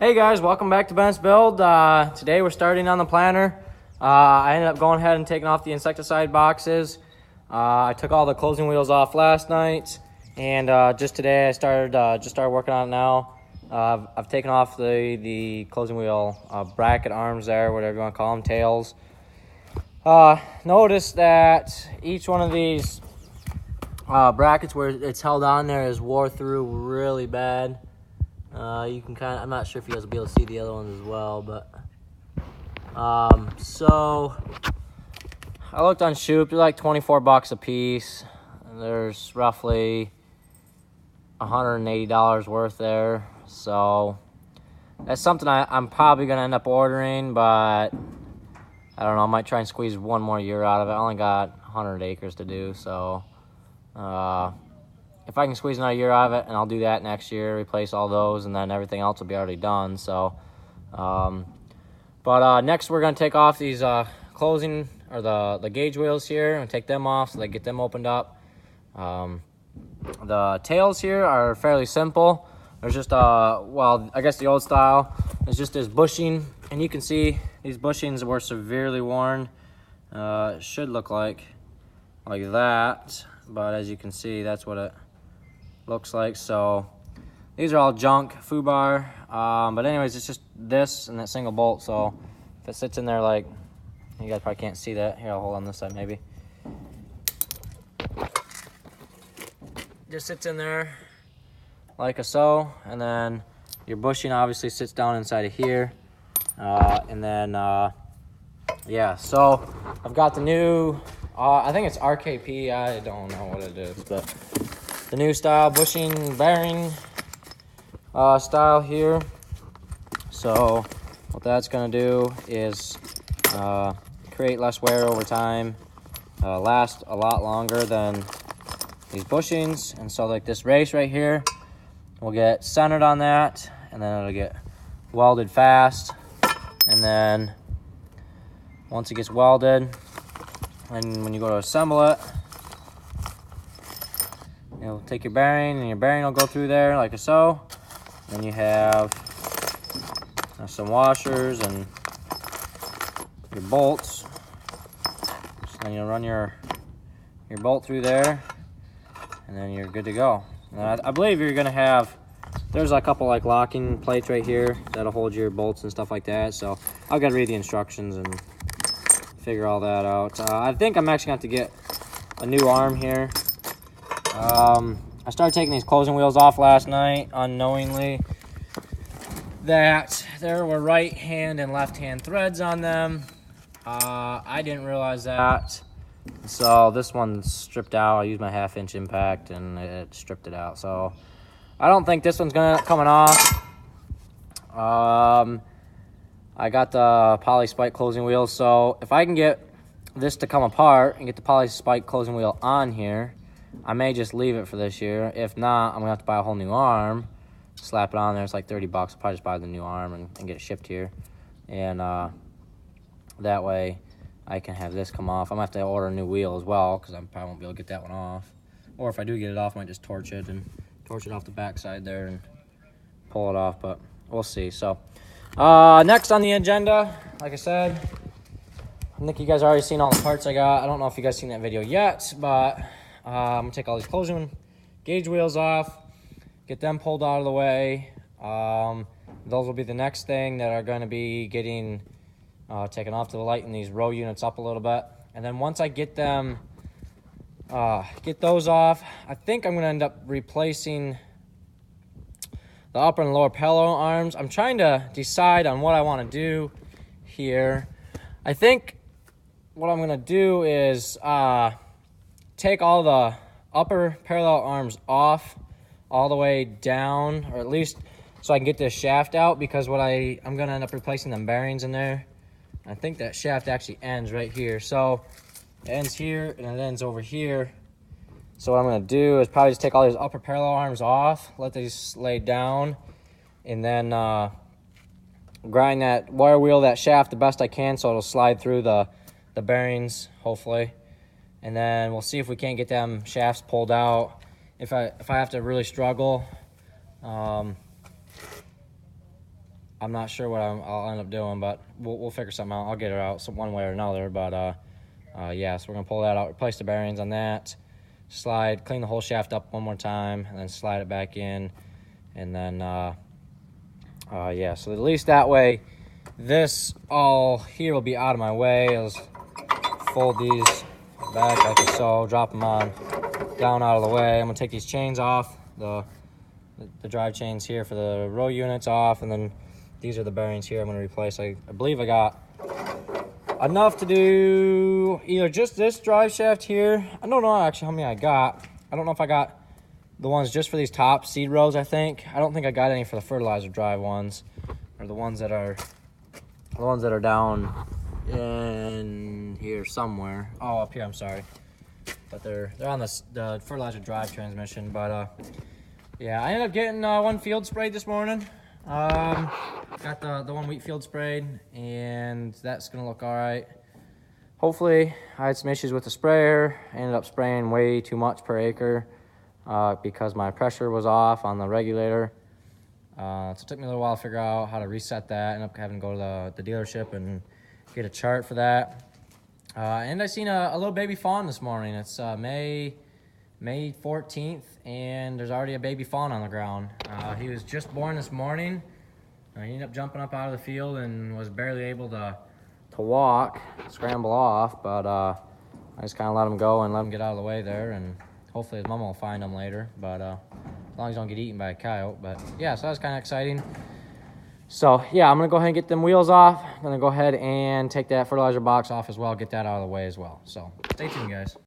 Hey guys, welcome back to Ben's Build. Today we're starting on the planter. I ended up going ahead and taking off the insecticide boxes. I took all the closing wheels off last night, and just today I started working on it now. I've taken off the closing wheel bracket arms there, whatever you want to call them, tails. Notice that each one of these brackets where it's held on there is wore through really bad. You can I'm not sure if you guys will be able to see the other ones as well, but so I looked on Shoop. They're like $24 a piece, and there's roughly $180 worth there. So that's something I'm probably gonna end up ordering, but I don't know. I might try and squeeze one more year out of it. I only got 100 acres to do, so if I can squeeze another year out of it, and I'll do that next year, replace all those, and then everything else will be already done. So, next we're gonna take off these closing or the gauge wheels here and take them off so they get them opened up. The tails here are fairly simple. There's just well, I guess the old style is just this bushing, and you can see these bushings were severely worn. It should look like that, but as you can see, that's what it looks like. So these are all junk foobar, but anyways, it's just this and that single bolt. So if it sits in there, like, you guys probably can't see that. Here, I'll hold on this side maybe. Just sits in there like so, and then your bushing obviously sits down inside of here, and then yeah. So I've got the new I think it's RKP, I don't know what it is, but the new style bushing bearing style here. So what that's going to do is create less wear over time, last a lot longer than these bushings. And so like this race right here will get centered on that, and then it'll get welded fast. And then once it gets welded, and when you go to assemble it, you'll take your bearing, and your bearing will go through there like so. Then you have some washers and your bolts. So then you'll run your bolt through there, and then you're good to go. And I believe you're gonna have, there's a couple like locking plates right here that'll hold your bolts and stuff like that. So I've got to read the instructions and figure all that out. I think I'm actually going to have to get a new arm here. I started taking these closing wheels off last night unknowingly that there were right hand and left hand threads on them. I didn't realize that, so this one's stripped out. I used my 1/2-inch impact and it stripped it out, so I don't think this one's gonna coming off. I got the poly spike closing wheel, so if I can get this to come apart and get the poly spike closing wheel on here, I may just leave it for this year. If not, I'm gonna have to buy a whole new arm, slap it on there. It's like $30. I'll probably just buy the new arm and get it shipped here, and that way I can have this come off. I'm gonna have to order a new wheel as well, because I probably won't be able to get that one off. Or if I do get it off, I might just torch it off the backside there and pull it off, but we'll see. So next on the agenda, like I said, I think you guys already seen all the parts I got. I don't know if you guys seen that video yet, but I'm gonna take all these closing gauge wheels off, get them pulled out of the way. Those will be the next thing that are going to be getting taken off to the lighten these row units up a little bit. And then once I get them, get those off, I think I'm going to end up replacing the upper and lower pillow arms. I'm trying to decide on what I want to do here. I think what I'm going to do is take all the upper parallel arms off all the way down, or at least so I can get this shaft out, because what I'm going to end up replacing them bearings in there. I think that shaft actually ends right here. So it ends here and it ends over here. So what I'm going to do is probably just take all these upper parallel arms off, let these lay down, and then grind that wire wheel, that shaft, the best I can, so it'll slide through the bearings, hopefully. And then we'll see if we can't get them shafts pulled out. If I have to really struggle, I'm not sure what I'll end up doing, but we'll figure something out. I'll get her out one way or another. But yeah, so we're gonna pull that out, replace the bearings on that, slide, clean the whole shaft up one more time, and then slide it back in, and then yeah. So at least that way, this all here will be out of my way. I'll just fold these back like so, drop them on down out of the way. I'm gonna take these chains off, the drive chains here for the row units off, and then these are the bearings here I'm gonna replace. I believe I got enough to do either just this drive shaft here. I don't know actually how many I got. I don't know if I got the ones just for these top seed rows, I think. I don't think I got any for the fertilizer drive ones, or the ones that are down in here somewhere. Oh, up here, I'm sorry. But they're on the fertilizer drive transmission. But yeah, I ended up getting one field sprayed this morning. Got the one wheat field sprayed, and that's gonna look all right. Hopefully, I had some issues with the sprayer. I ended up spraying way too much per acre because my pressure was off on the regulator. So it took me a little while to figure out how to reset that. Ended up having to go to the dealership and get a chart for that. And I seen a little baby fawn this morning. It's May 14th, and there's already a baby fawn on the ground. He was just born this morning. He ended up jumping up out of the field and was barely able to walk, scramble off, but I just kind of let him go and let him get out of the way there, and hopefully his mama will find him later, but as long as he don't get eaten by a coyote. But yeah, so that was kind of exciting. So yeah, I'm gonna go ahead and get them wheels off. I'm gonna go ahead and take that fertilizer box off as well, get that out of the way as well. So stay tuned, guys.